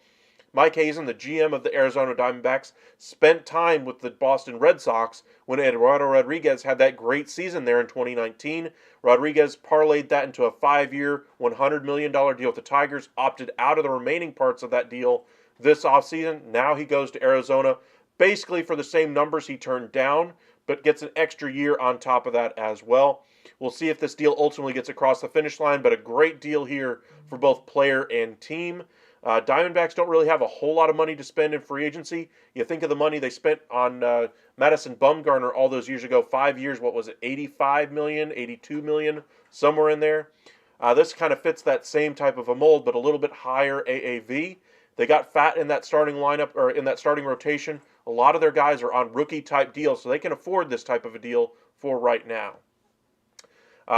Mike Hazen, the GM of the Arizona Diamondbacks, spent time with the Boston Red Sox when Eduardo Rodriguez had that great season there in 2019. Rodriguez parlayed that into a 5-year, $100 million deal with the Tigers, opted out of the remaining parts of that deal this offseason. Now he goes to Arizona, basically for the same numbers he turned down, but gets an extra year on top of that as well. We'll see if this deal ultimately gets across the finish line, but a great deal here for both player and team. Diamondbacks don't really have a whole lot of money to spend in free agency. You think of the money they spent on Madison Bumgarner all those years ago, 5 years, what was it, $85 million, $82 million, somewhere in there. This kind of fits that same type of a mold, but a little bit higher AAV. They got fat in that starting lineup, or in that starting rotation. A lot of their guys are on rookie-type deals, so they can afford this type of a deal for right now.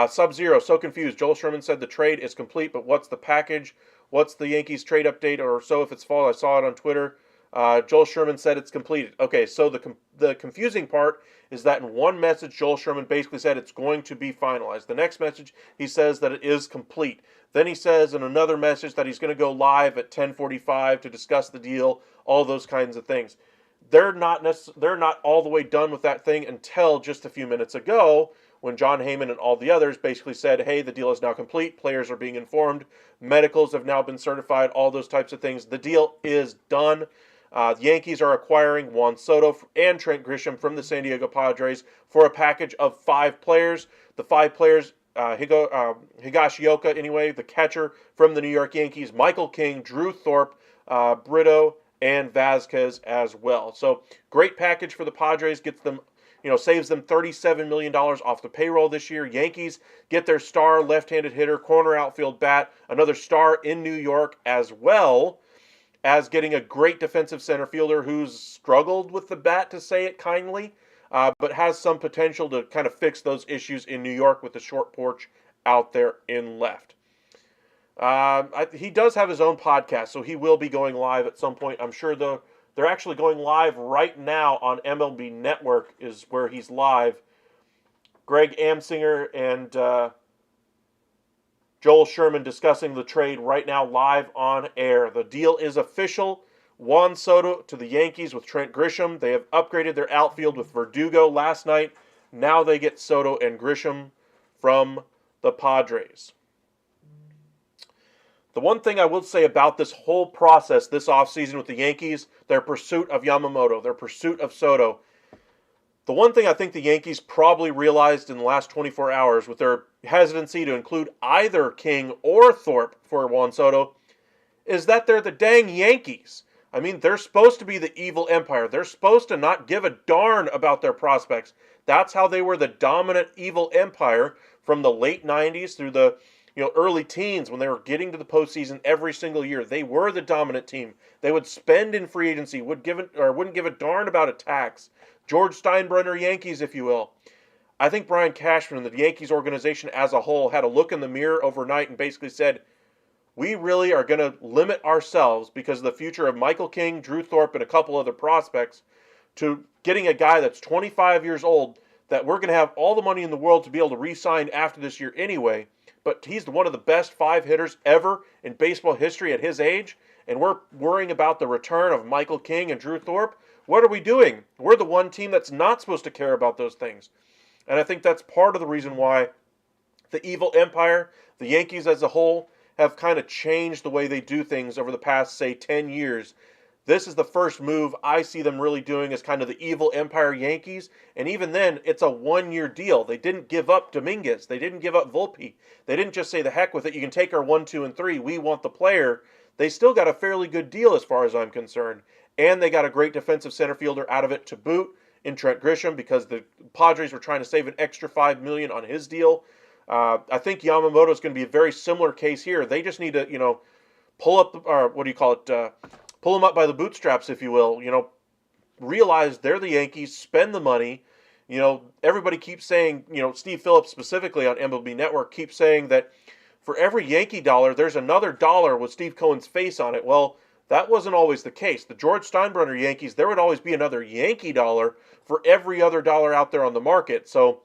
Sub-Zero, so confused. Joel Sherman said the trade is complete, but what's the package? What's the Yankees trade update or so if it's fall? I saw it on Twitter. Joel Sherman said it's completed. Okay, so the confusing part is that in one message, Joel Sherman basically said it's going to be finalized. The next message, he says that it is complete. Then he says in another message that he's going to go live at 10:45 to discuss the deal, all those kinds of things. They're not all the way done with that thing until just a few minutes ago, when John Heyman and all the others basically said, hey, the deal is now complete, players are being informed, medicals have now been certified, all those types of things. The deal is done. The Yankees are acquiring Juan Soto and Trent Grisham from the San Diego Padres for a package of 5 players. The 5 players, Higashioka, anyway, the catcher from the New York Yankees, Michael King, Drew Thorpe, Brito, and Vasquez as well. So great package for the Padres, gets them, saves them $37 million off the payroll this year. Yankees get their star left-handed hitter, corner outfield bat, another star in New York, as well as getting a great defensive center fielder who's struggled with the bat, to say it kindly, but has some potential to kind of fix those issues in New York with the short porch out there in left. He does have his own podcast, so he will be going live at some point. I'm sure they're actually going live right now on MLB Network is where he's live. Greg Amsinger and Joel Sherman discussing the trade right now live on air. The deal is official. Juan Soto to the Yankees with Trent Grisham. They have upgraded their outfield with Verdugo last night. Now they get Soto and Grisham from the Padres. The one thing I will say about this whole process this offseason with the Yankees, their pursuit of Yamamoto, their pursuit of Soto, the one thing I think the Yankees probably realized in the last 24 hours with their hesitancy to include either King or Thorpe for Juan Soto is that they're the dang Yankees. I mean, they're supposed to be the evil empire. They're supposed to not give a darn about their prospects. That's how they were the dominant evil empire from the late 90s through the early teens when they were getting to the postseason every single year. They were the dominant team. They would spend in free agency, wouldn't give a darn about a tax. George Steinbrenner Yankees, if you will. I think Brian Cashman and the Yankees organization as a whole had a look in the mirror overnight and basically said, we really are going to limit ourselves because of the future of Michael King, Drew Thorpe, and a couple other prospects to getting a guy that's 25 years old that we're going to have all the money in the world to be able to re-sign after this year anyway. But he's one of the best 5 hitters ever in baseball history at his age, and we're worrying about the return of Michael King and Drew Thorpe. What are we doing? We're the one team that's not supposed to care about those things. And I think that's part of the reason why the evil empire, the Yankees as a whole, have kind of changed the way they do things over the past, say, 10 years. This is the first move I see them really doing as kind of the evil empire Yankees. And even then, it's a 1-year deal. They didn't give up Dominguez. They didn't give up Volpe. They didn't just say, the heck with it. You can take our 1, 2, and 3. We want the player. They still got a fairly good deal as far as I'm concerned. And they got a great defensive center fielder out of it to boot in Trent Grisham because the Padres were trying to save an extra $5 million on his deal. I think Yamamoto is going to be a very similar case here. They just need to, pull up, or what do you call it, pull them up by the bootstraps, if you will. Realize they're the Yankees, spend the money. Everybody keeps saying, Steve Phillips specifically on MLB Network keeps saying that for every Yankee dollar, there's another dollar with Steve Cohen's face on it. Well, that wasn't always the case. The George Steinbrenner Yankees, there would always be another Yankee dollar for every other dollar out there on the market. So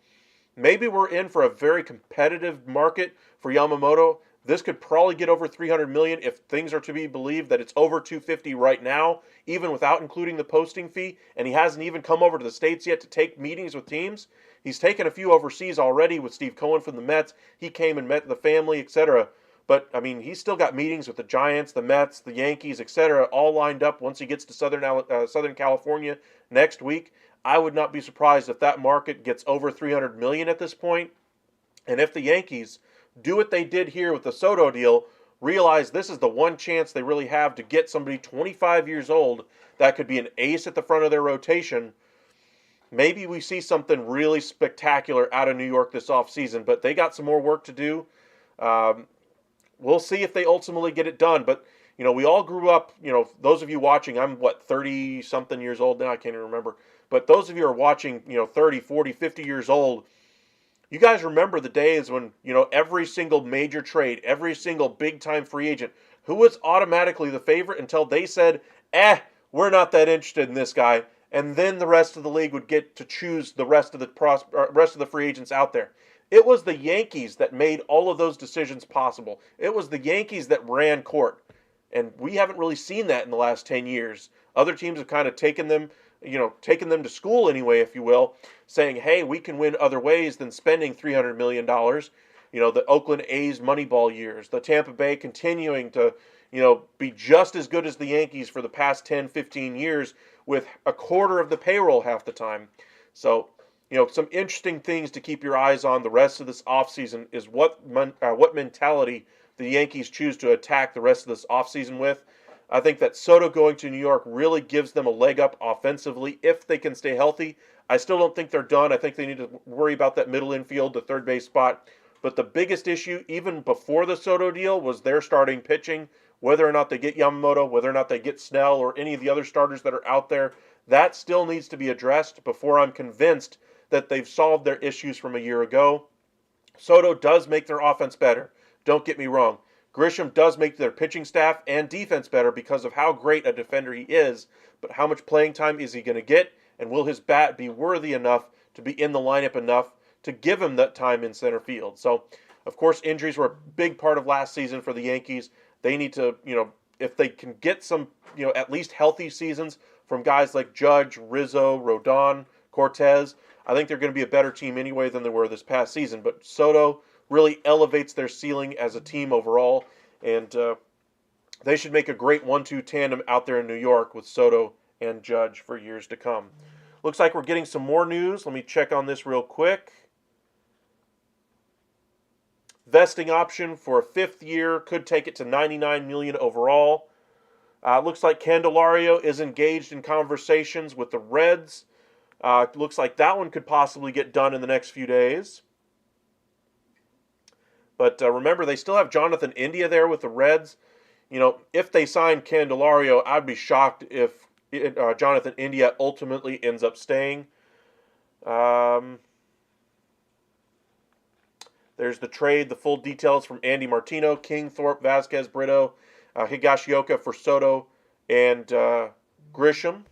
maybe we're in for a very competitive market for Yamamoto. This could probably get over $300 million if things are to be believed that it's over $250 right now, even without including the posting fee. And he hasn't even come over to the States yet to take meetings with teams. He's taken a few overseas already with Steve Cohen from the Mets. He came and met the family, etc. But, I mean, he's still got meetings with the Giants, the Mets, the Yankees, etc., all lined up once he gets to Southern California next week. I would not be surprised if that market gets over $300 million at this point. And if the Yankees do what they did here with the Soto deal, realize this is the one chance they really have to get somebody 25 years old that could be an ace at the front of their rotation, maybe we see something really spectacular out of New York this offseason. But they got some more work to do. We'll see if they ultimately get it done. But, we all grew up, those of you watching, I'm 30-something years old now, I can't even remember. But those of you who are watching, 30, 40, 50 years old, You guys remember the days when, every single major trade, every single big-time free agent, who was automatically the favorite until they said, we're not that interested in this guy, and then the rest of the league would get to choose the rest of the free agents out there. It was the Yankees that made all of those decisions possible. It was the Yankees that ran court. And we haven't really seen that in the last 10 years. Other teams have kind of taken them to school anyway, if you will, saying, hey, we can win other ways than spending $300 million. The Oakland A's Moneyball years, the Tampa Bay continuing to, be just as good as the Yankees for the past 10, 15 years with a quarter of the payroll half the time. So, some interesting things to keep your eyes on the rest of this offseason is what mentality the Yankees choose to attack the rest of this offseason with. I think that Soto going to New York really gives them a leg up offensively if they can stay healthy. I still don't think they're done. I think they need to worry about that middle infield, the third base spot. But the biggest issue, even before the Soto deal, was their starting pitching. Whether or not they get Yamamoto, whether or not they get Snell, or any of the other starters that are out there, that still needs to be addressed before I'm convinced that they've solved their issues from a year ago. Soto does make their offense better. Don't get me wrong. Grisham does make their pitching staff and defense better because of how great a defender he is, but how much playing time is he going to get, and will his bat be worthy enough to be in the lineup enough to give him that time in center field? So, of course, injuries were a big part of last season for the Yankees. They need to, if they can get some, at least healthy seasons from guys like Judge, Rizzo, Rodon, Cortez, I think they're going to be a better team anyway than they were this past season. But Soto really elevates their ceiling as a team overall, and they should make a great 1-2 tandem out there in New York with Soto and Judge for years to come. Looks like we're getting some more news. Let me check on this real quick. Vesting option for a 5th year, could take it to $99 million overall. Looks like Candelario is engaged in conversations with the Reds. Looks like that one could possibly get done in the next few days. But remember, they still have Jonathan India there with the Reds. If they sign Candelario, I'd be shocked if Jonathan India ultimately ends up staying. There's the trade, the full details from Andy Martino, King, Thorpe, Vasquez, Brito, Higashioka for Soto, and Grisham.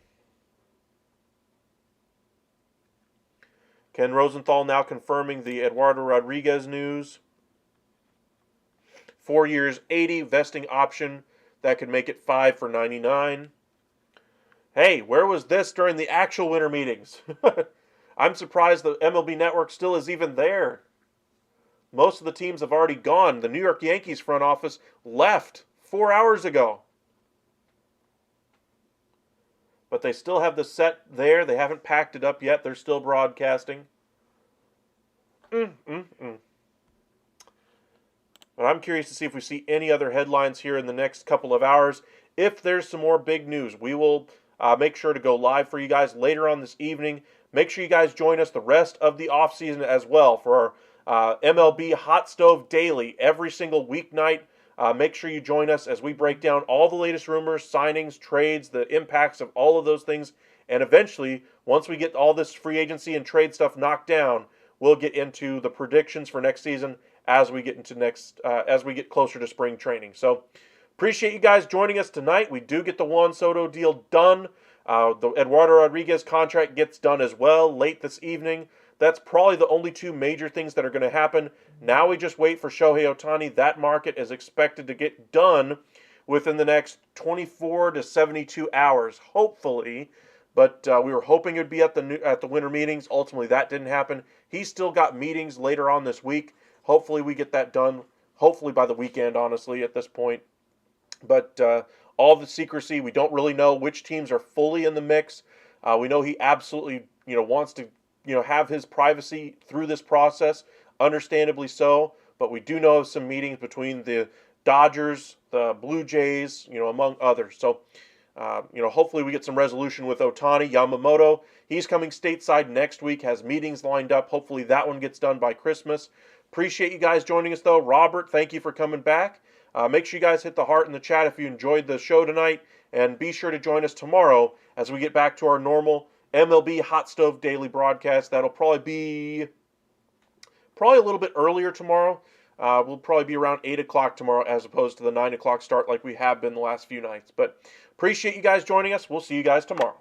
Ken Rosenthal now confirming the Eduardo Rodriguez news. 4 years, 80, vesting option. That could make it 5 for 99. Hey, where was this during the actual winter meetings? I'm surprised the MLB Network still is even there. Most of the teams have already gone. The New York Yankees front office left 4 hours ago. But they still have the set there. They haven't packed it up yet. They're still broadcasting. But I'm curious to see if we see any other headlines here in the next couple of hours. If there's some more big news, we will make sure to go live for you guys later on this evening. Make sure you guys join us the rest of the offseason as well for our MLB Hot Stove Daily every single weeknight. Make sure you join us as we break down all the latest rumors, signings, trades, the impacts of all of those things. And eventually, once we get all this free agency and trade stuff knocked down, we'll get into the predictions for next season as we get closer to spring training. So, appreciate you guys joining us tonight. We do get the Juan Soto deal done. The Eduardo Rodriguez contract gets done as well late this evening. That's probably the only two major things that are going to happen. Now we just wait for Shohei Ohtani. That market is expected to get done within the next 24 to 72 hours, hopefully. But we were hoping it would be at the winter meetings. Ultimately, that didn't happen. He's still got meetings later on this week. Hopefully, we get that done. Hopefully by the weekend, honestly, at this point. But all the secrecy, we don't really know which teams are fully in the mix. We know he absolutely, wants to, have his privacy through this process, understandably so. But we do know of some meetings between the Dodgers, the Blue Jays, among others. So, hopefully we get some resolution with Ohtani. Yamamoto, he's coming stateside next week, has meetings lined up. Hopefully that one gets done by Christmas. Appreciate you guys joining us, though. Robert, thank you for coming back. Make sure you guys hit the heart in the chat if you enjoyed the show tonight. And be sure to join us tomorrow as we get back to our normal MLB Hot Stove Daily broadcast. That'll probably be probably a little bit earlier tomorrow. We'll probably be around 8 o'clock tomorrow as opposed to the 9 o'clock start like we have been the last few nights. But appreciate you guys joining us. We'll see you guys tomorrow.